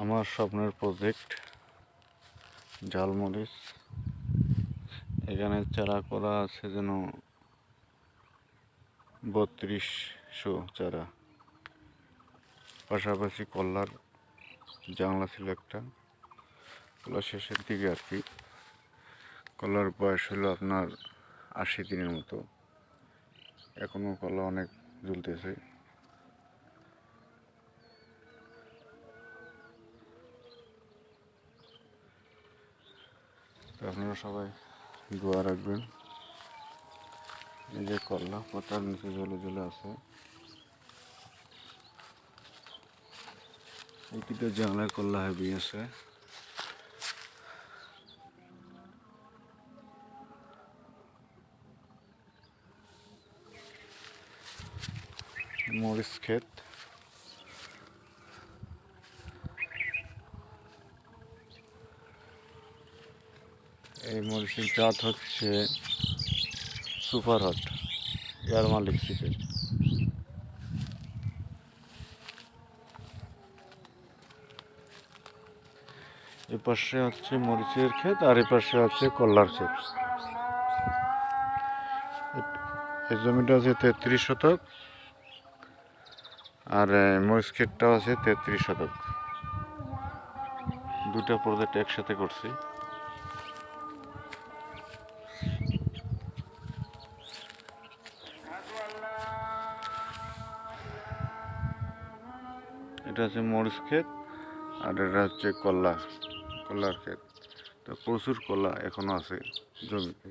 আমার স্বপ্নের প্রজেক্ট ঝালমরিচ। এখানে চারা করা আছে যেন 3200 চারা। পাশাপাশি কলার জাংলা ছিল একটা, কলার শেষের দিকে আর কি। কলার বয়স হলো আপনার 80 দিনের মতো, এখনো কলা অনেক ঝুলতেছে। তো আপনারা সবাই দোয়া রাখবেন। এই যে কলা পাতার নিচে ঝুলে ঝুলে আছে, এই দুটো জাংলায় কলা হেবি আছে। মরিচ ক্ষেত, এই মরিচের জাত হচ্ছে সুপার হট, এয়ার মালিক সিটের। এ পাশে হচ্ছে মরিচের ক্ষেত আর এ পাশে হচ্ছে কলার ক্ষেত। এই জমিটা আছে 33 শতক আর মরিচ ক্ষেতটাও আছে 33 শতক। দুটা প্রজেক্ট একসাথে করছি। এটা হচ্ছে মরিচ ক্ষেত আর এটা হচ্ছে কলার ক্ষেত। তো প্রচুর কলা এখনো আছে জমিতে।